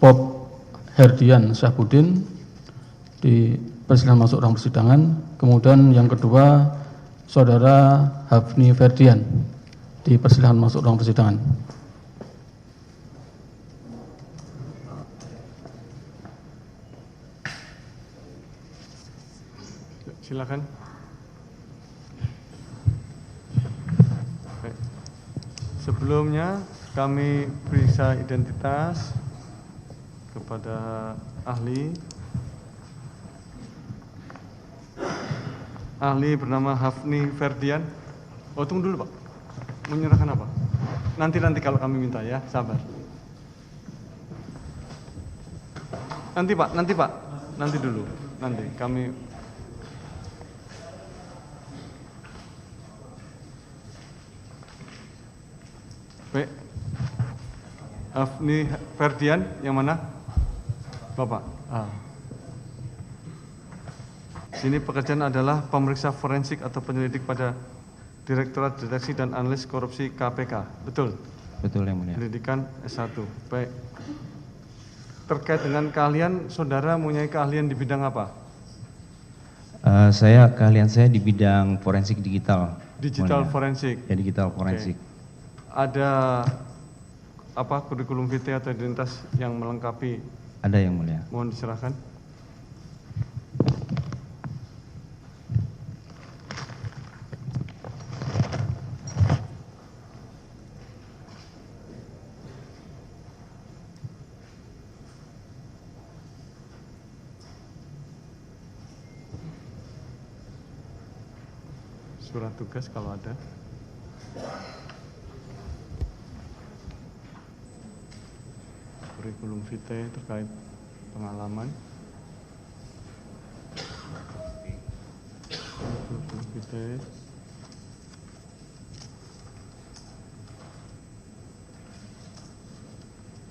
Bob Herdian Syahbudin di persidangan masuk ruang persidangan. Kemudian yang kedua Saudara Hafni Ferdian di persidangan masuk ruang persidangan. Silakan. Baik. Sebelumnya kami periksa identitas kepada ahli. Ahli bernama Hafni Ferdian. Oh, tunggu dulu, Pak. Menyerahkan apa? Nanti kalau kami minta ya, sabar. Nanti Pak. Nanti dulu. Nanti kami. Baik. Hafni Ferdian, yang mana? Bapak. Sini pekerjaan adalah pemeriksa forensik atau penyelidik pada Direktorat Deteksi dan Analisis Korupsi KPK. Betul? Betul, yang mulia. Pendidikan S1. Baik. Terkait dengan keahlian, saudara mempunyai keahlian di bidang apa? Keahlian saya di bidang forensik digital. Digital mulia. forensik. Ya, digital forensik. Oke. Ada apa kurikulum vitae atau identitas yang melengkapi? Ada, yang mulia. Mohon diserahkan. Surat tugas kalau ada. Kurikulum vitae terkait pengalaman. Kurikulum vitae.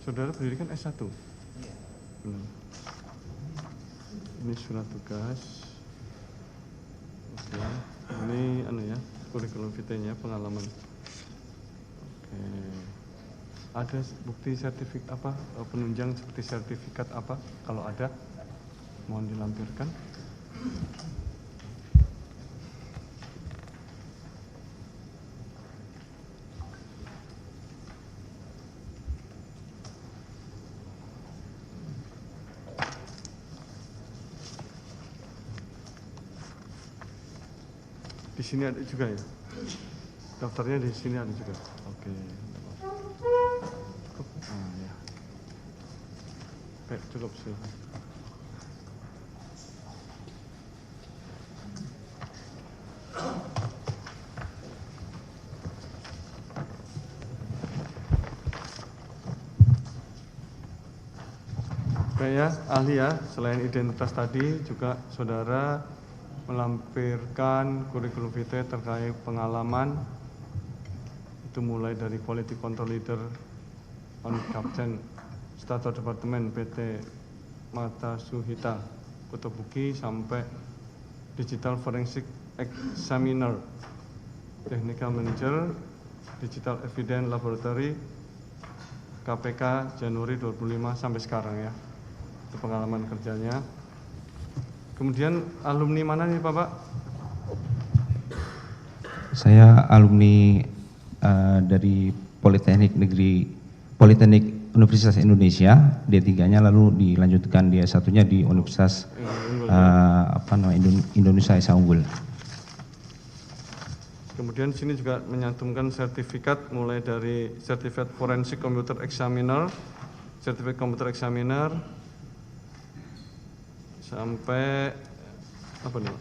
Saudara pendidikan S1? Belum. Ini surat tugas. Oke. Ini kurikulum vitae-nya, pengalaman. Oke. Ada bukti sertifikat apa, penunjang seperti sertifikat apa? Kalau ada, mohon dilampirkan. Di sini ada juga ya? Daftarnya di sini ada juga. Oke. Ya. Baik, cukup silakan. Baik ya, ahli ya, selain identitas tadi juga saudara melampirkan kurikulum vitae terkait pengalaman itu mulai dari Quality Control Leader on Captain Stator Departemen PT Mata Suhita Kotobuki sampai Digital Forensic Examiner Technical Manager Digital Evidence Laboratory KPK Januari 25 sampai sekarang ya. Itu pengalaman kerjanya. Kemudian alumni mana nih Bapak? Saya alumni dari Politeknik Universitas Indonesia, D3-nya lalu dilanjutkan D1-nya di Universitas Indonesia Esa Unggul. Kemudian sini juga menyantumkan sertifikat mulai dari Certified Forensic Computer Examiner, Certified Computer Examiner sampai apa nih?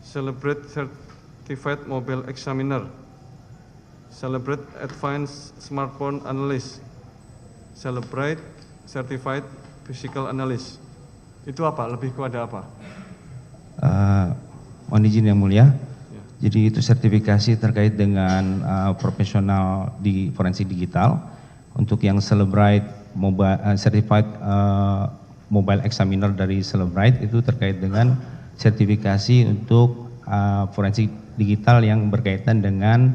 Celebrate Certified Mobile Examiner, Celebrate Advanced Smartphone Analyst, Celebrate Certified Physical Analyst. Itu apa? Lebih kepada apa? Mohon izin yang mulia. Ya. Jadi itu sertifikasi terkait dengan profesional di forensik digital. Untuk yang Celebrate Certified Mobile Examiner dari Celebrite itu terkait dengan sertifikasi untuk forensik digital yang berkaitan dengan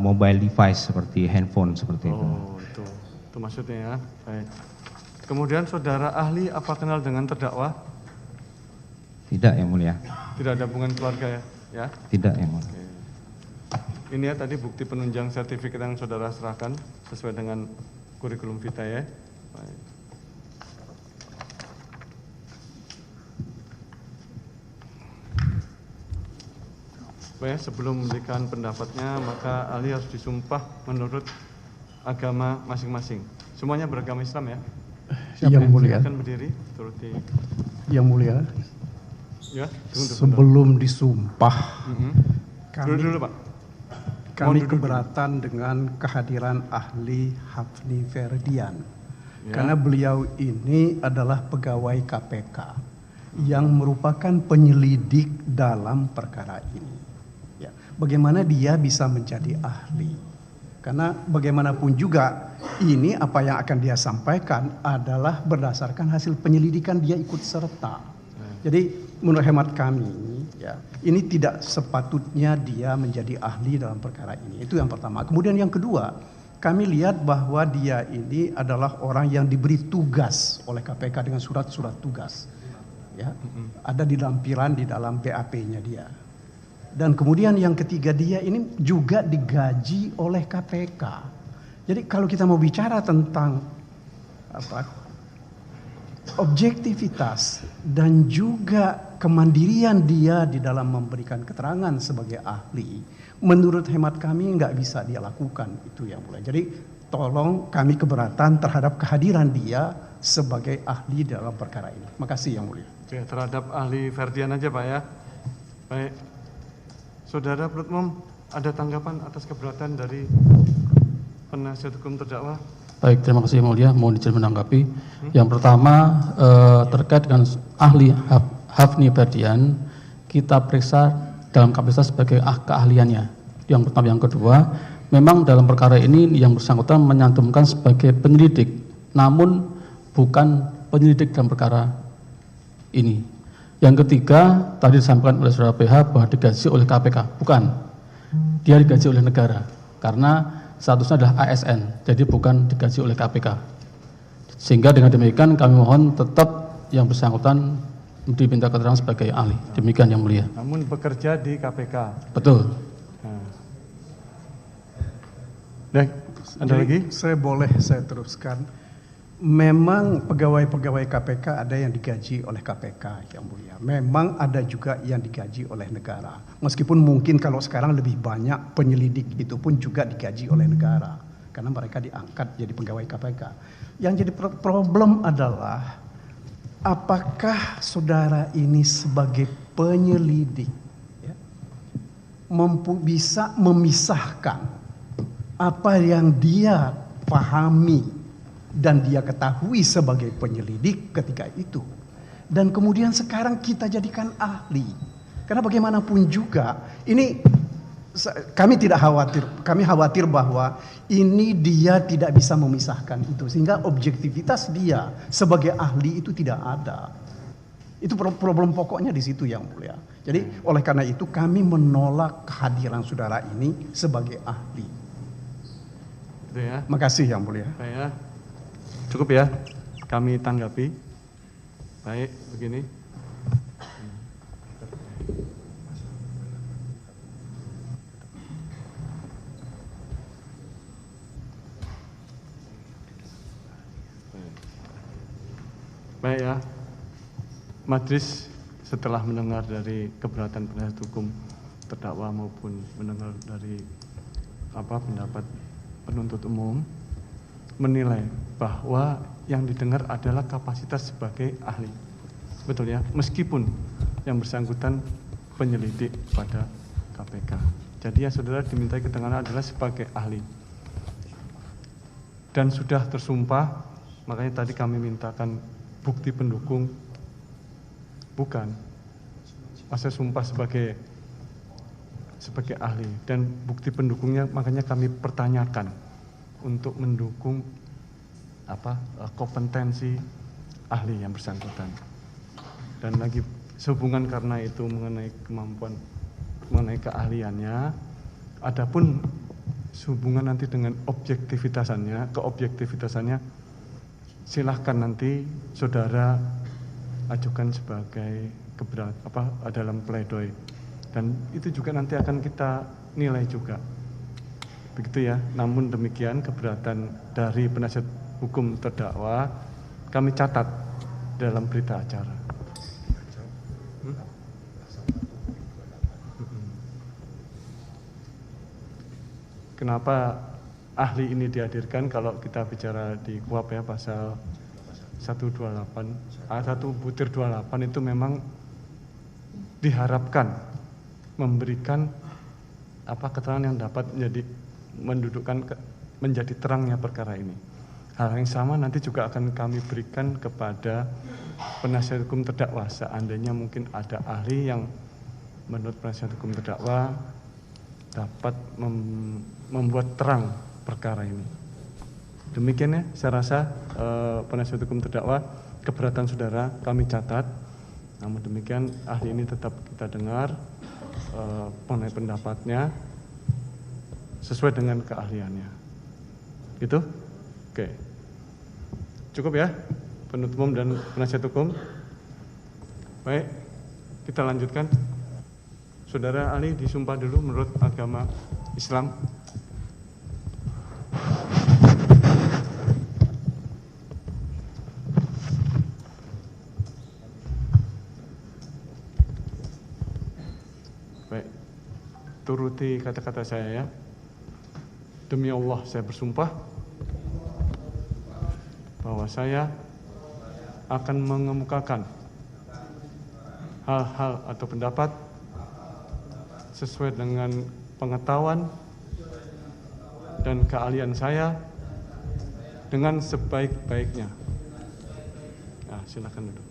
mobile device seperti handphone seperti itu. Oh, itu. itu maksudnya ya. Baik. Kemudian saudara ahli apa kenal dengan terdakwa? Tidak, Yang Mulia. Tidak ada hubungan keluarga ya? Ya. Tidak, Yang Mulia. Oke. Ini ya tadi bukti penunjang sertifikat yang saudara serahkan sesuai dengan kurikulum vitae ya. Baik. Baik, sebelum memberikan pendapatnya, maka ahli harus disumpah menurut agama masing-masing. Semuanya beragama Islam ya? Yang Mulia. Silakan berdiri, turuti. Yang Mulia, Ya, tunggu. sebelum disumpah, Dulu, Pak. kami Mohon duduk keberatan dengan kehadiran ahli Hafni Ferdian. Ya. Karena beliau ini adalah pegawai KPK yang merupakan penyelidik dalam perkara ini. Ya, bagaimana dia bisa menjadi ahli? Karena bagaimanapun juga ini apa yang akan dia sampaikan adalah berdasarkan hasil penyelidikan dia ikut serta. Jadi menurut hemat kami, ya, ini tidak sepatutnya dia menjadi ahli dalam perkara ini. Itu yang pertama. Kemudian yang kedua, kami lihat bahwa dia ini adalah orang yang diberi tugas oleh KPK dengan surat-surat tugas. Ya, ada di lampiran di dalam BAP-nya dia. Dan kemudian yang ketiga, dia ini juga digaji oleh KPK. Jadi kalau kita mau bicara tentang objektivitas dan juga kemandirian dia di dalam memberikan keterangan sebagai ahli, menurut hemat kami nggak bisa dia lakukan itu yang mulai. Jadi tolong kami keberatan terhadap kehadiran dia sebagai ahli dalam perkara ini. Makasih yang mulia. Oke, terhadap ahli Ferdian aja Pak ya. Baik. Saudara penuntut umum, ada tanggapan atas keberatan dari penasihat hukum terdakwa? Baik, terima kasih Yang Mulia. Mohon izin menanggapi. Yang pertama terkait dengan ahli Hafni Ferdian, kita periksa dalam kapasitas sebagai keahliannya. Yang pertama, yang kedua, memang dalam perkara ini yang bersangkutan menyantumkan sebagai penyelidik, namun bukan penyelidik dalam perkara ini. Yang ketiga, tadi disampaikan oleh saudara PH bahwa digaji oleh KPK, bukan. Dia digaji oleh negara, karena statusnya adalah ASN, jadi bukan digaji oleh KPK. Sehingga dengan demikian kami mohon tetap yang bersangkutan diminta keterangan sebagai ahli. Demikian yang mulia. Namun bekerja di KPK. Betul. Nah. Baik, ada Jadi, lagi? saya teruskan. Memang pegawai-pegawai KPK ada yang digaji oleh KPK yang mulia. Memang ada juga yang digaji oleh negara. Meskipun mungkin kalau sekarang lebih banyak penyelidik itu pun juga digaji oleh negara. Karena mereka diangkat jadi pegawai KPK. Yang jadi problem adalah apakah saudara ini sebagai penyelidik ya, bisa memisahkan apa yang dia pahami dan dia ketahui sebagai penyelidik ketika itu. Dan kemudian sekarang kita jadikan ahli. Karena bagaimanapun juga, ini kami tidak khawatir. Kami khawatir bahwa ini dia tidak bisa memisahkan itu. Sehingga objektivitas dia sebagai ahli itu tidak ada. Itu problem pokoknya di situ yang mulia. Jadi oleh karena itu kami menolak kehadiran saudara ini sebagai ahli. Itu ya. Makasih yang mulia. Baik ya. Cukup ya, kami tanggapi. Baik, begini. Baik ya, majelis setelah mendengar dari keberatan penasihat hukum terdakwa maupun mendengar dari pendapat penuntut umum, menilai bahwa yang didengar adalah kapasitas sebagai ahli. Betul ya, meskipun yang bersangkutan penyelidik pada KPK. Jadi yang saudara dimintai keterangan adalah sebagai ahli. Dan sudah tersumpah, makanya tadi kami mintakan bukti pendukung, bukan. Masa sumpah sebagai ahli. Dan bukti pendukungnya makanya kami pertanyakan untuk mendukung kompetensi ahli yang bersangkutan. Dan lagi sehubungan karena itu mengenai kemampuan, mengenai keahliannya, adapun sehubungan nanti dengan keobjektivitasannya silahkan nanti saudara ajukan sebagai dalam pledoi, dan itu juga nanti akan kita nilai juga, begitu ya. Namun demikian keberatan dari penasihat hukum terdakwa kami catat dalam berita acara. Kenapa ahli ini dihadirkan? Kalau kita bicara di KUHP ya, pasal 128, A1/28 itu memang diharapkan memberikan keterangan yang dapat menjadi terangnya perkara ini. Hal yang sama nanti juga akan kami berikan kepada penasihat hukum terdakwa seandainya mungkin ada ahli yang menurut penasihat hukum terdakwa dapat membuat terang perkara ini. Demikian ya, saya rasa penasihat hukum terdakwa, keberatan saudara kami catat. Namun demikian ahli ini tetap kita dengar mengenai pendapatnya sesuai dengan keahliannya. Gitu? Oke. Cukup ya penuntut umum dan penasihat hukum. Baik, kita lanjutkan. Saudara ahli disumpah dulu menurut agama Islam. Baik, turuti kata-kata saya ya. Demi Allah saya bersumpah bahwa saya akan mengemukakan hal-hal atau pendapat sesuai dengan pengetahuan dan keahlian saya dengan sebaik-baiknya. Silakan duduk.